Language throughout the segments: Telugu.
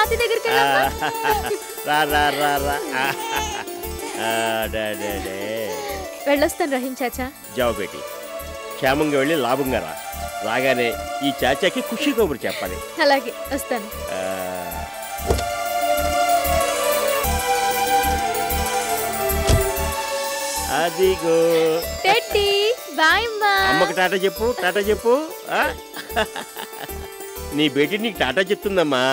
తాతయ్య దగ్గరికి రా రా రా రా వెళ్ళొస్తాను రహీం చాచా. జావు బేటి, క్షేమంగా వెళ్ళి లాభంగా రా. రాగానే ఈ చాచాకి ఖుషి కబురు చెప్పాలి. అలాగే వస్తాను. అదిగో టెడ్డీ, బాయ్ అమ్మా. అమ్మకి టాటా చెప్పు, టాటా చెప్పు. నీ బేటీ నీకు టాటా చెప్తుందమ్మా.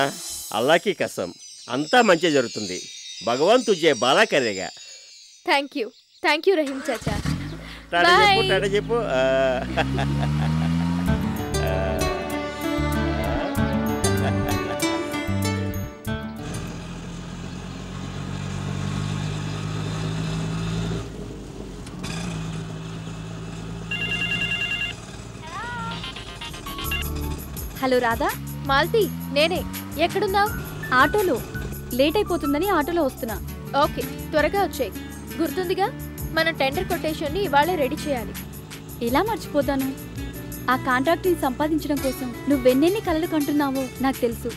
అల్లాకి కసం, అంతా మంచి జరుగుతుంది. భగవాన్ తుజే బాలా కరేగా. థ్యాంక్ యూ రహీం చాచా. టాటా చెప్పు, టాటా చెప్పు. హలో రాధా. మాల్తి, నేనే. ఎక్కడున్నావు? ఆటోలో. లేట్ అయిపోతుందని ఆటోలో వస్తున్నా. ఓకే, త్వరగా వచ్చేయ్. గుర్తుందిగా, మన టెండర్ కొటేషన్ని ఇవాళే రెడీ చేయాలి. ఎలా మర్చిపోతాను? ఆ కాంట్రాక్ట్ని సంపాదించడం కోసం నువ్వెన్నెన్ని కలలు కంటున్నావో నాకు తెలుసు.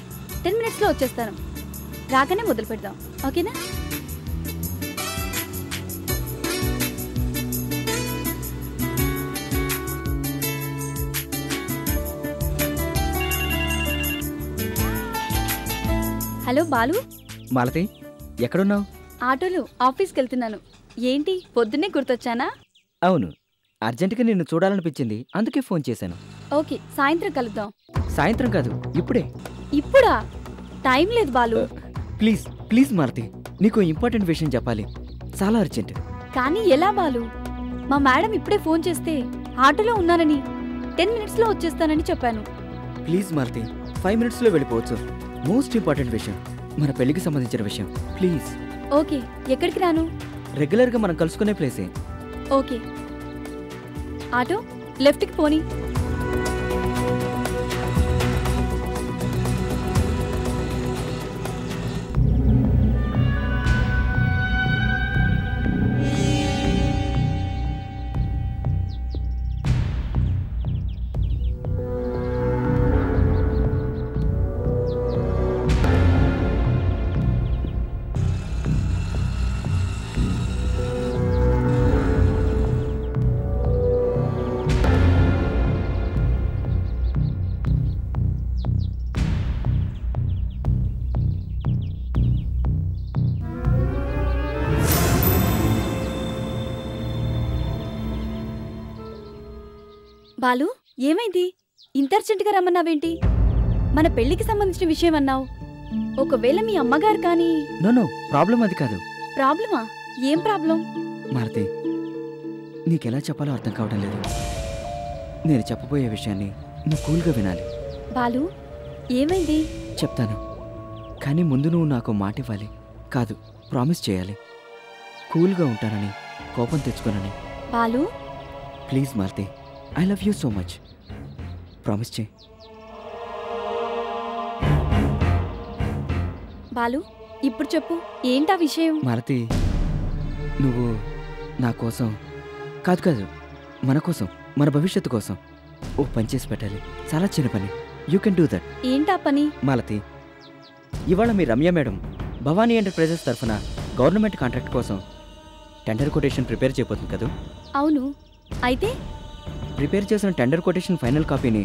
10 minutesలో వచ్చేస్తాను. రాగానే మొదలు పెడదాం, ఓకేనా? హలో బాలు. మాలతి, ఎక్కడున్నావు? ఆటోలో ఆఫీస్కి వెళ్తున్నాను. ఏంటి పొద్దున్నే గుర్తొచ్చానా? అవును, అర్జెంటుగా నిన్ను చూడాలనిపించింది, అందుకే ఫోన్ చేశాను. ఓకే, సాయంత్రం కలుద్దాం. సాయంత్రం కాదు, ఇప్పుడే. ఇప్పుడా? టైం లేదు బాలు. ప్లీజ్ ప్లీజ్ మాలతి, నీకు ఇంపార్టెంట్ విషయం చెప్పాలి, చాలా అర్జెంట్. కానీ ఎలా బాలు? మా మేడం ఇప్పుడే ఫోన్ చేస్తే ఆటోలో ఉన్నానని 10 minutesలో వచ్చేస్తానని చెప్పాను. ప్లీజ్ మాలతి, 5 minutesలో వెళ్ళిపోవచ్చు. మోస్ట్ ఇంపార్టెంట్ విషయం, మన పెళ్లికి సంబంధించిన విషయం. ప్లీజ్. ఓకే, ఎక్కడికి రాను? రెగ్యులర్గా మనం కలుసుకునే ప్లేసే. ఓకే, ఆటో లెఫ్ట్కి పోనీ. బాలు, ఏమైంది? ఇంత అర్జెంటుగా రమ్మన్నావేంటి? మన పెళ్లికి సంబంధించిన విషయం అన్నావు. ఒకవేళ మీ అమ్మగారు కానీ... నో, ప్రాబ్లం అది కాదు. ప్రాబ్లమా? ఏం ప్రాబ్లం? మాలతి, నీకెలా చెప్పాలో అర్థం కావడం లేదు. నేను చెప్పబోయే విషయాన్ని నువ్వు కూల్గా వినాలి. బాలు, ఏమైంది? చెప్తాను, కానీ ముందు నువ్వు నాకు మాట ఇవ్వాలి. కాదు, ప్రామిస్ చేయాలి. కూల్గా ఉంటానని, కోపం తెచ్చుకోనని. Balu please Malathi, I love you so much. Promise చేయి. బాలు, ఇప్పుడు చెప్పు, ఏంటా విషయం? మాలతి, నువ్వు నా కోసం కాదు, మన కోసం, మన భవిష్యత్తు కోసం ఓ పని చేసి పెట్టాలి. చాలా చిన్న పని. You can do that. ఏంటా పని? మాలతి, ఇవాళ మీ రమ్య మేడం భవానీ ఎంటర్ప్రైజెస్ తరఫున గవర్నమెంట్ కాంట్రాక్ట్ కోసం టెండర్ కొటేషన్ ప్రిపేర్ చేయబోతుంది కదా? అవును, అయితే ప్రిపేర్ చేసిన టెండర్ కొటేషన్ ఫైనల్ కాపీని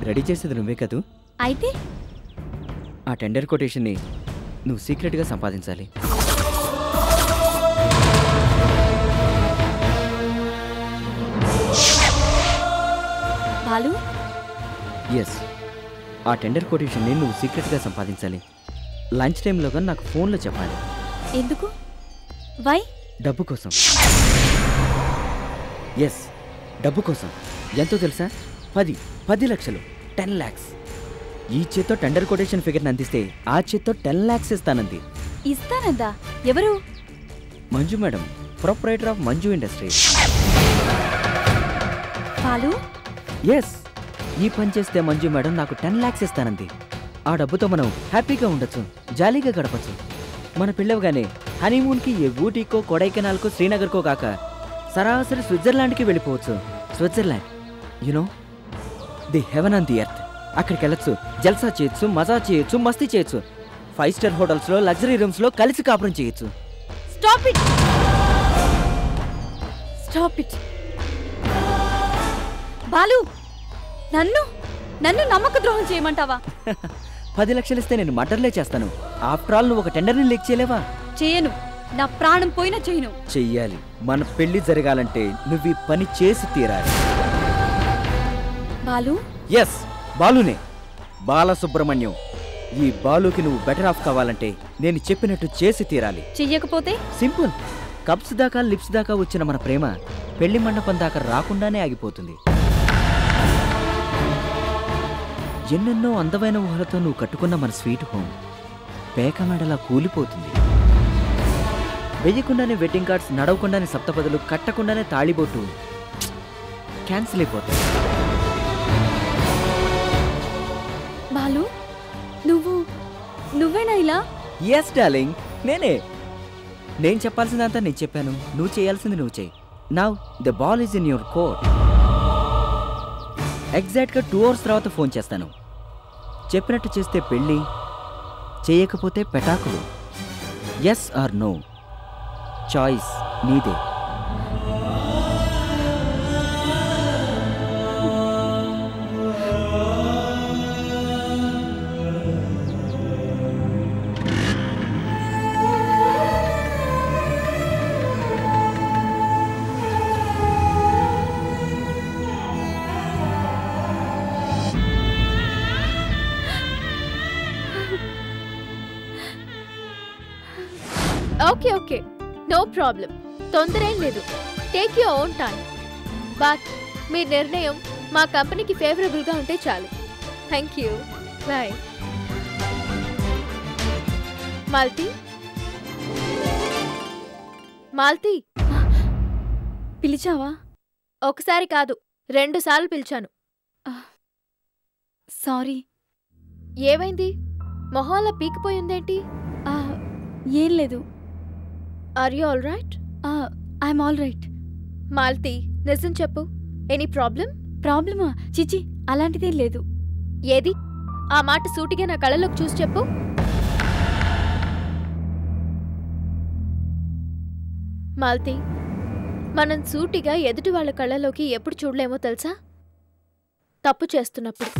రెడీ చేసేది నువ్వే కదూ? అయితే ఆ టెండర్ కొటేషన్ని నువ్వు సీక్రెట్గా సంపాదించాలి. బాలు, ఎస్, ఆ టెండర్ కొటేషన్ని నువ్వు సీక్రెట్గా సంపాదించాలి. లంచ్ టైంలోగా నాకు ఫోన్లో చెప్పాలి. ఎందుకు? వై? డబ్బు కోసం. ఎస్, డబ్బు కోసం. ఎంతో తెలుసా? 10 లక్షలు, 10 lakhs. ఈ చేత్తో టెండర్ కొటేషన్ ఫిగర్ని అందిస్తే ఆ చేత్తో 10 lakhs ఇస్తానంది. ఇస్తానందా? ఎవరు? Manju madam, proprietor of Manju Industries. Balu, yes, ఈ పని చేస్తే మంజు మేడం నాకు 10 lakhs ఇస్తానంది. ఆ డబ్బుతో మనం హ్యాపీగా ఉండొచ్చు, జాలీగా గడపచ్చు. మన పిల్లవగానే హనీమూన్కి ఏ ఊటీకో, కొడైకెనాల్కో, శ్రీనగర్కో కాక సరాసరి స్విట్జర్లాండ్కి వెళ్ళిపోవచ్చు. Switzerland, you know the haven on the earth. అక్కడికి వెళ్ళొచ్చు, జల్సా చేయొచ్చు, మజా చేయొచ్చు, మస్తీ చేయొచ్చు. 5 స్టార్ హోటల్స్లో లగ్జరీ రూమ్స్లో కలిసి కాపురం చేయొచ్చు. Stop it, stop it. Balu, నన్ను నన్ను నమ్మక ద్రోహం చేయమంటావా? 10 లక్షలు ఇస్తే నేను మర్డర్లే చేస్తాను. ఆఫ్టర్ ఆల్ నువ్వు ఒక టెండర్ని లీక్ చేయలేవా? చేయను, నా ప్రాణం పోయినా చేయను. చెయ్యాలి. మన పెళ్లి జరగాలంటే నువ్వు ఈ పని చేసి తీరాలి. బాలు? ఎస్, బాలునే, బాలసుబ్రహ్మణ్యం. ఈ బాలుకి నువ్వు బెటర్ ఆఫ్ కావాలంటే నేను చెప్పినట్టు చేసి తీరాలి. చెయ్యకపోతే? సింపుల్. కప్స్ దాకా లిప్స్ దాకా వచ్చిన మన ప్రేమ పెళ్లి మండపం దాకా రాకుండానే ఆగిపోతుంది. ఎన్నెన్నో అందమైన ఊహలతో నువ్వు కట్టుకున్న మన స్వీట్ హోమ్ పేకమేడలా కూలిపోతుంది. వెయ్యకుండానే వెడ్డింగ్ కార్డ్స్, నడవకుండానే సప్తపదులు, కట్టకుండానే తాళిబొట్టు క్యాన్సిల్ అయిపోతాయి. బాలు, నువ్వేనా ఇలా? ఎస్ డార్లింగ్, నేనే. నేను చెప్పాల్సిందంతా నేను చెప్పాను, నువ్వు చేయాల్సింది నువ్వు చేయి. Now the ball is in your court. ఎగ్జాక్ట్గా 2 hours తర్వాత ఫోన్ చేస్తాను. చెప్పినట్టు చేస్తే పెళ్ళి, చేయకపోతే పెటాకులు. ఎస్ ఆర్ నో, చాయిస్ నీదే. ఓకే ఓకే, నో ప్రాబ్లం, తొందర ఏం లేదు. Take your own time. But మీ నిర్ణయం మా కంపెనీకి ఫేవరబుల్గా ఉంటే చాలు. Thank you, bye. Malti, Malti, పిలిచావా? ఒకసారి కాదు 2 సార్లు పిలిచాను. సారీ. ఏమైంది? మొహంలా పీకిపోయిందేంటి? ఏం లేదు. Are you all right? I'm all right. Malti, నిజం చెప్పు, ఎనీ ప్రాబ్లం? ప్రాబ్లమా? చిచి, అలాంటిదేం లేదు. ఏది? ఆ మాట సూటిగా నా కళ్ళలోకి చూసి చెప్పు. మాల్తి, మనం సూటిగా ఎదుటి వాళ్ళ కళ్ళలోకి ఎప్పుడు చూడలేమో తెలుసా? తప్పు చేస్తున్నప్పుడు,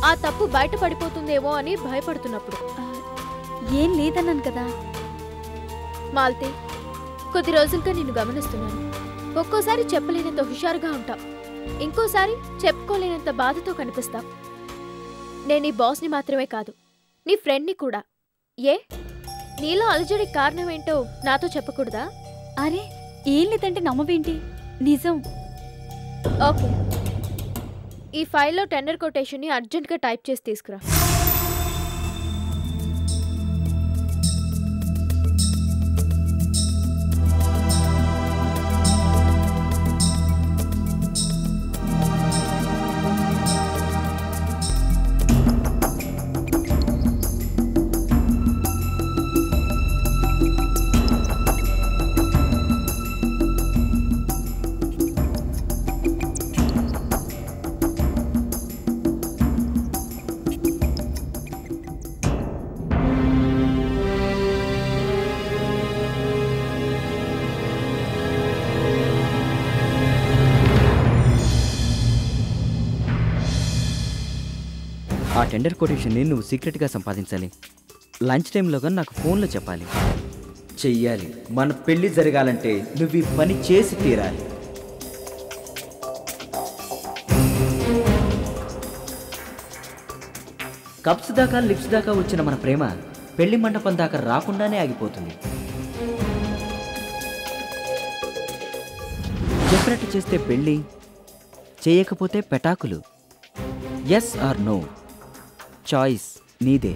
ఆ తప్పు బయటపడిపోతుందేమో అని భయపడుతున్నప్పుడు. ఏం లేదన్నాను కదా. మాల్తి, కొద్ది రోజులుగా నిన్ను గమనిస్తున్నాను. ఒక్కోసారి చెప్పలేనంత హుషారుగా ఉంటావు, ఇంకోసారి చెప్పుకోలేనంత బాధతో కనిపిస్తావు. నేను ఈ బాస్ని మాత్రమే కాదు, నీ ఫ్రెండ్ని కూడా. ఏ, నీలో అలజడి కారణమేంటో నాతో చెప్పకూడదా? అరే, ఏం లేదంటే నమ్మవేంటి? నిజం. ఓకే, ఈ ఫైల్లో టెండర్ కొటేషన్ని అర్జెంట్గా టైప్ చేసి తీసుకురా. ఆ టెండర్ కొటేషన్ని నువ్వు సీక్రెట్గా సంపాదించాలి. లంచ్ టైంలోగా నాకు ఫోన్లో చెప్పాలి. చెయ్యాలి. మన పెళ్లి జరగాలంటే నువ్వు ఈ పని చేసి తీరాలి. కప్స్ దాకా లిప్స్ దాకా వచ్చిన మన ప్రేమ పెళ్లి మండపం దాకా రాకుండానే ఆగిపోతుంది. చెప్పినట్టు చేస్తే పెళ్ళి, చేయకపోతే పెటాకులు. ఎస్ ఆర్ నో, చాయిస్ నీదే.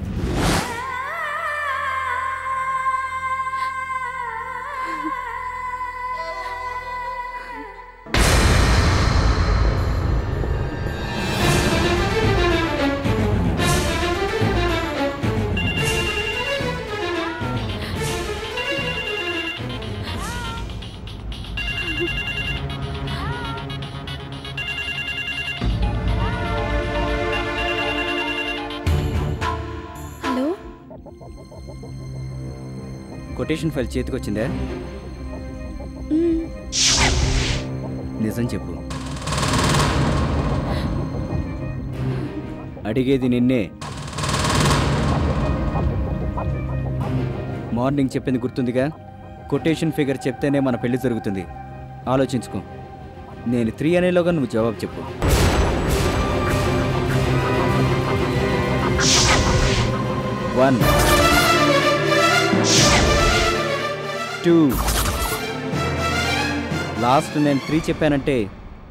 హలో కొటేషన్ ఫైల్ చేతికొచ్చిందా? నిజం చెప్పు. అడిగేది నిన్నే. మార్నింగ్ చెప్పింది గుర్తుందిగా? కొటేషన్ ఫిగర్ చెప్తేనే మన పెళ్లి జరుగుతుంది. ఆలోచించుకో. నేను 3 అనేలోగా నువ్వు జవాబు చెప్పు. 1 2 లాస్ట్ నేను 3 చెప్పానంటే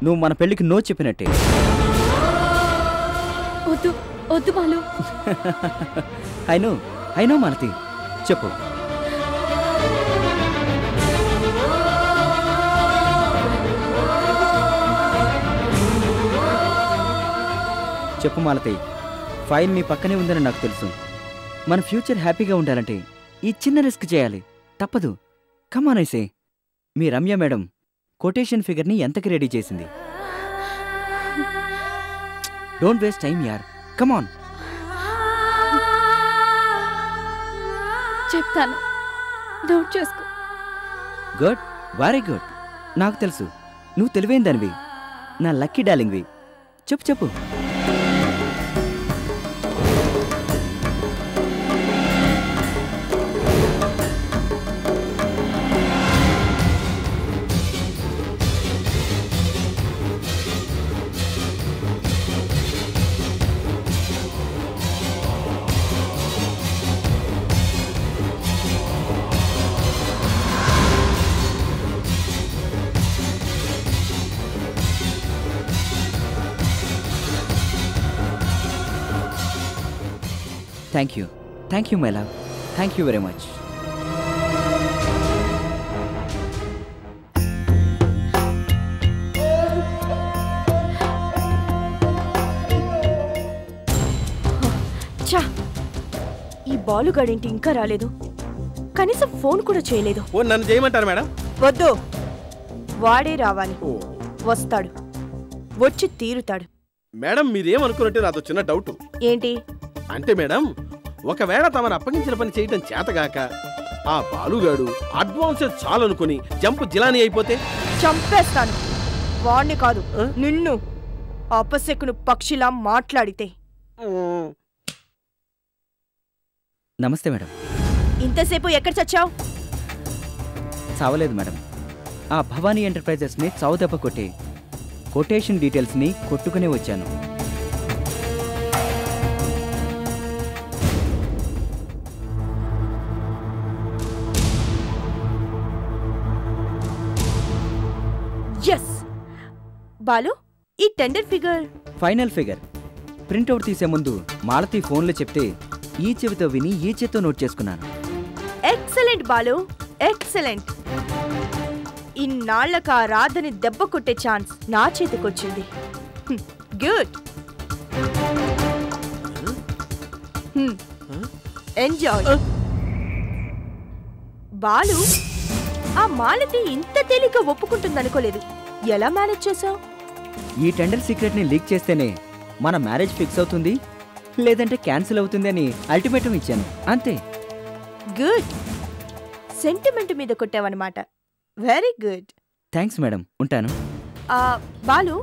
నువ్వు మన పెళ్ళికి నో చెప్పినట్టే. వద్దు వద్దు బాలు. అయినో మాలతి, చెప్పు. చెప్పు మాలతి. ఫైల్ నీ పక్కనే ఉందని నాకు తెలుసు. మన ఫ్యూచర్ హ్యాపీగా ఉండాలంటే ఈ చిన్న రిస్క్ చేయాలి. తప్పదు. కమాన్ ఐసే. మీ రమ్య మేడం కొటేషన్ ఫిగర్ని ఎంతకి రెడీ చేసింది? డోంట్ వేస్ట్ టైం యార్. కమాన్. చెప్తాను, నోట్ చేసుకో. Good, very good. నాకు తెలుసు నువ్వు తెలివైన దానివి, నా లక్కీ డార్లింగ్వి. చెప్పు. Thank you, my love. Thank you very much. చా, ఈ బాలుగాడేంటి ఇంకా రాలేదు? కనీసం ఫోన్ కూడా చేయలేదు. నన్ను చేయమంటారు మేడం? వద్దు, వాడే రావాలి. వస్తాడు, వచ్చి తీరుతాడు. మేడం మీరేమనుకున్నట్టు నాతో చిన్న డౌట్. ఏంటి? అంటే మేడం, ఒకవేళ తమను అప్పగించిన పని చేయడం చేతగాక ఆ బాలుగాడు అడ్వాన్సెస్ చాలనుకుని జంప్ జిలానీ అయిపోతే? చంపేస్తాను. వాణ్ణి కాదు, నిన్ను. అపశకును పక్షిలా మాట్లాడితే. నమస్తే మేడం. ఇంతసేపు ఎక్కడ చచ్చావు? చావలేదు మేడం. ఆ భవానీ ఎంటర్ప్రైజెస్ని చావుదెబ్బ కొట్టి కొటేషన్ డీటెయిల్స్ని కొట్టుకునే వచ్చాను. ఎస్ బాలు, ఈ tender figure final figure printout తీసే ముందు మాలతి ఫోన్లో చెప్తే ఈ చెవితో విని ఈ చేత్తో నోట్ చేసుకున్నాను. Excellent Balu, excellent. ఇన్నాళ్లకు ఆ రాధని దెబ్బ కొట్టే ఛాన్స్ నా చేతికొచ్చింది. గుడ్. ఎంజాయ్. బాలు, ఆ మాలతి ఇంత తేలిక ఒప్పుకుంటుందనుకోలేదు. ఎలా మేనేజ్ చేసావు? ఈ టెండర్ సీక్రెట్ని లీక్ చేస్తేనే మన మ్యారేజ్ ఫిక్స్ అవుతుంది, లేదంటే క్యాన్సిల్ అవుతుంది అని అల్టిమేటం ఇచ్చాను, అంతే. గుడ్. సెంటిమెంట్ మీద కొట్టావన్నమాట. Very good. థ్యాంక్స్ మేడం, ఉంటాను. బాలు,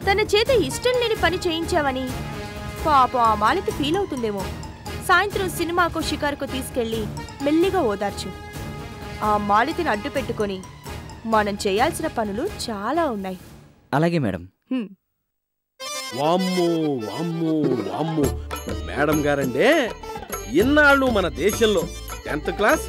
తన చేత ఇష్టం లేని పని చేయించావని పాపం ఆ మాలతి ఫీల్ అవుతుందేమో. సాయంత్రం సినిమాకో షికారుకో తీసుకెళ్లి మెల్లిగా ఓదార్చు. ఆ మాలతిని అడ్డు పెట్టుకొని మనం చేయాల్సిన పనులు చాలా ఉన్నాయి. అలాగే మేడం. వామ్మో వామ్మో వామ్మో, మేడం గారండే ఇన్నాళ్ళు మన దేశంలో 10th class,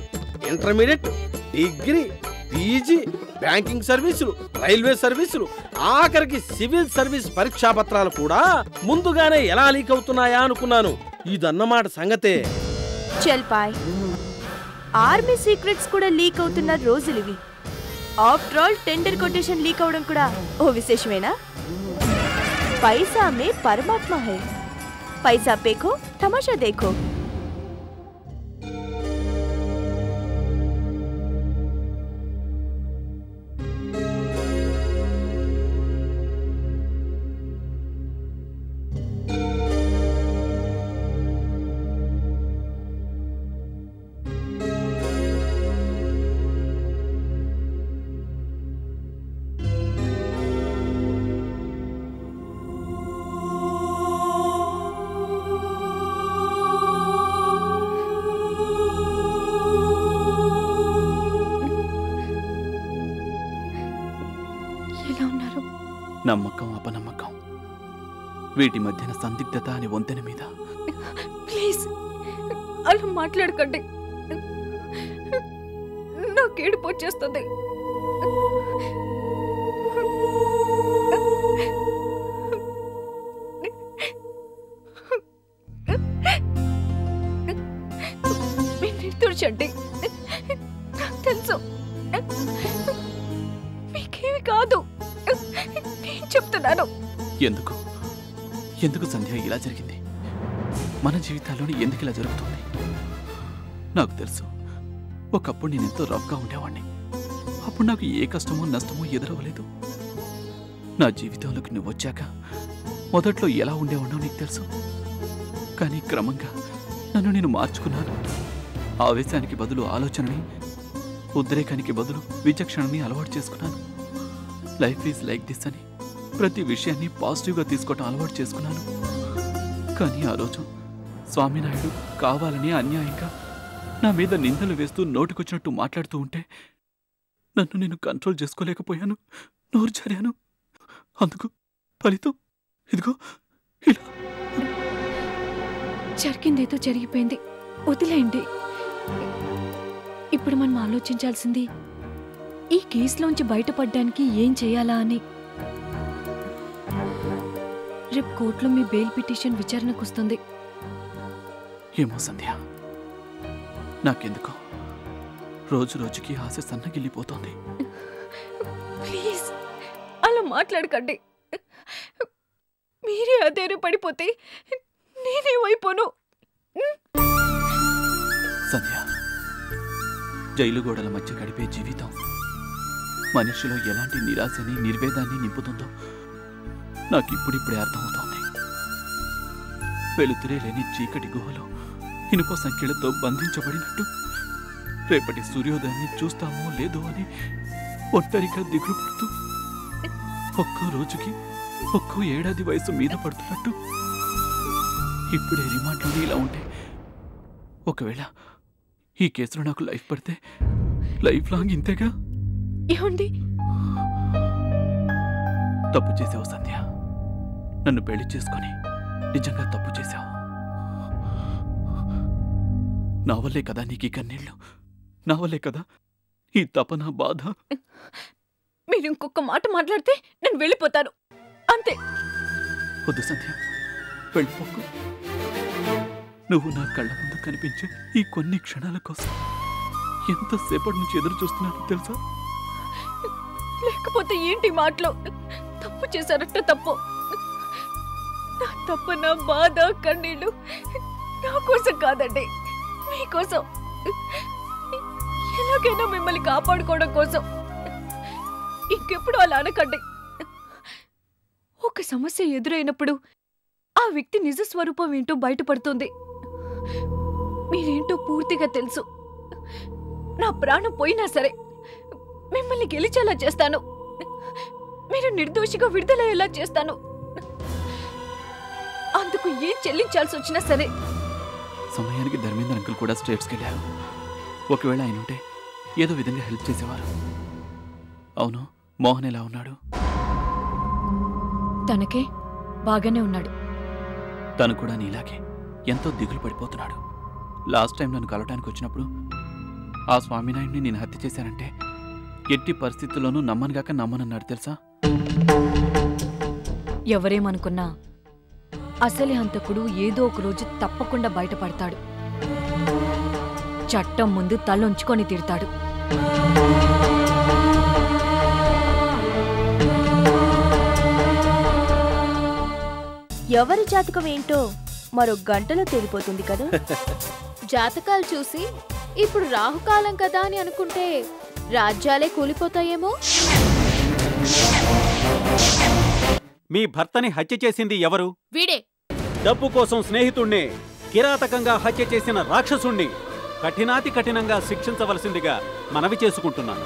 intermediate, degree, PG, banking సర్వీసులు, రైల్వే సర్వీసులు, ఆఖరికి సివిల్ సర్వీస్ పరీక్షా పత్రాలు కూడా ముందుగానే ఎలా లీక్ అవుతున్నాయా అనుకున్నాను. ఇదన్నమాట సంగతే. చల్పాయ్, ఆర్మీ సీక్రెట్స్ కూడా లీక్ అవుతున్న రోజులివి. After all tender quotation leak అవడం కూడా ఓ విశేషమేనా? पैसा में परमात्मा है, पैसा पेखो तमाशा देखो. వీటి మధ్యన సందిగ్ధత అనే వంతెన మీద. ప్లీజ్ అలా మాట్లాడకండి, నాకు ఏడుపు వచ్చేస్తుంది. నిర్తుర్చండి, నాకు తెలుసు మీకేమి కాదు, నేను చెప్తున్నాను. ఎందుకు సంధ్య ఇలా జరిగింది? మన జీవితాల్లోనే ఎందుకు ఇలా జరుగుతుంది? నాకు తెలుసు, ఒకప్పుడు నేను ఎంతో రఫ్గా ఉండేవాడిని. అప్పుడు నాకు ఏ కష్టమో నష్టమో ఎదురవ్వలేదు. నా జీవితంలోకి నువ్వు వచ్చాక మొదట్లో ఎలా ఉండేవాడో నీకు తెలుసు. కానీ క్రమంగా నన్ను నేను మార్చుకున్నాను. ఆవేశానికి బదులు ఆలోచనని, ఉద్రేకానికి బదులు విచక్షణని అలవాటు చేసుకున్నాను. లైఫ్ ఈజ్ లైక్ దిస్ అని ప్రతి విషయాన్ని పాజిటివ్గా తీసుకోవటం అలవాటు చేసుకున్నాను. కానీ ఆ రోజు స్వామినాయుడు కావాలని అన్యాయంగా నా మీద నిందలు వేస్తూ నోటికొచ్చినట్టు మాట్లాడుతూ ఉంటే నన్ను నేను కంట్రోల్ చేసుకోలేకపోయాను, నోరు జారాను. అందుకు ఫలితం ఇదిగో ఇలా. జరిగిందేదో జరిగిపోయింది, వదిలేయండి. ఇప్పుడు మనం ఆలోచించాల్సింది ఈ కేసులోంచి బయటపడడానికి ఏం చేయాలా అని. రేపు కోర్టులో మీ బెయిల్ పిటిషన్ విచారణకు వస్తుంది. ఏమో సంధ్య, నాకెందుకో రోజు రోజుకి ఆశ సన్నగిల్లిపోతోంది. ప్లీజ్ అలా మాట్లాడకండి. మీరే అదేరు పడిపోతే నేనేమైపోను. సంధ్య, జైలు గోడల మధ్య గడిపే జీవితం మనిషిలో ఎలాంటి నిరాశని, నిర్వేదాన్ని నింపుతుందో నాకు ఇప్పుడిప్పుడే అర్థమవుతోంది. వెలుతురే లేని చీకటి గుహలో ఇనుప సంఖ్యలతో బంధించబడినట్టు రేపటి సూర్యోదయాన్ని చూస్తామో లేదో అని ఒంటరిగా దిగులు పడుతూ ఒక్కో రోజుకి ఒక్కో ఏడాది వయసు మీద పడుతున్నట్టు ఇప్పుడే రిమాండ్లోనే ఇలా ఉంటే ఒకవేళ ఈ కేసులో నాకు లైఫ్ పడితే లైఫ్ లాంగ్ ఇంతేగా. ఏమండి, తప్పు చేసావు సంధ్య, నన్ను పెళ్లి చేసుకొని నిజంగా తప్పు చేశావు. నా వల్లే కదా నీకు ఈ కన్నీళ్ళు, నా వల్లే కదా ఈ తపన, బాధ. మీరు ఇంకొక మాట మాట్లాడితే నేను వెళ్ళిపోతాను, అంతే. వద్దు సంధ్య, వెళ్ళిపోకు. నువ్వు నా కళ్ళ ముందు కనిపించే ఈ కొన్ని క్షణాల కోసం ఎంతసేపటి నుంచి ఎదురు చూస్తున్నాను తెలుసా? లేకపోతే ఏంటి మాటలు? తప్పు చేశారట తప్పు. నా తప్ప, నా బాధ, కన్నీళ్ళు నా కోసం కాదండి, మీకోసం. ఎలాగైనా మిమ్మల్ని కాపాడుకోవడం కోసం. ఇంకెప్పుడు అలా అనకండి. ఒక సమస్య ఎదురైనప్పుడు ఆ వ్యక్తి నిజ స్వరూపం ఏంటో బయటపడుతుంది. మీరేంటో పూర్తిగా తెలుసు. నా ప్రాణం పోయినా సరే మిమ్మల్ని గెలిచేలా చేస్తాను, మీరు నిర్దోషిగా విడుదలయ్యేలా చేస్తాను. అందుకు ఏం చెల్లించాల్సి వచ్చినా సరే. సమయానికి ధర్మేంద్ర అంకుల్ కూడా స్టేట్స్కి వెళ్ళారు. ఒకవేళ ఆయన ఉంటే ఏదో విధంగా హెల్ప్ చేసేవారు. అవును, మోహన్ ఎలా ఉన్నాడు? తనకే బాగానే ఉన్నాడు. తను కూడా నీలాగే ఎంతో దిగులు పడిపోతున్నాడు. లాస్ట్ టైం నన్ను కలవటానికి వచ్చినప్పుడు ఆ స్వామినాయుడిని నేను హత్య చేశానంటే ఎట్టి పరిస్థితుల్లోనూ నమ్మనుగాక నమ్మనన్నాడు తెలుసా? ఎవరేమనుకున్నా అసలు హంతకుడు ఏదో ఒక రోజు తప్పకుండా బయటపడతాడు. చట్టం ముందు తలొంచుకొని తీరుతాడు. ఎవరి జాతకం ఏంటో మరో గంటలో తేలిపోతుంది కదా. జాతకాలు చూసి ఇప్పుడు రాహుకాలం కదా అని అనుకుంటే రాజ్యాలే కూలిపోతాయేమో. మీ భర్తని హత్య చేసింది ఎవరు? వీడే. డబ్బు కోసం స్నేహితుణ్ణి కిరాతకంగా హత్య చేసిన రాక్షసుణ్ణి కఠినాతి కఠినంగా శిక్షించవలసిందిగా మనవి చేసుకుంటున్నాను.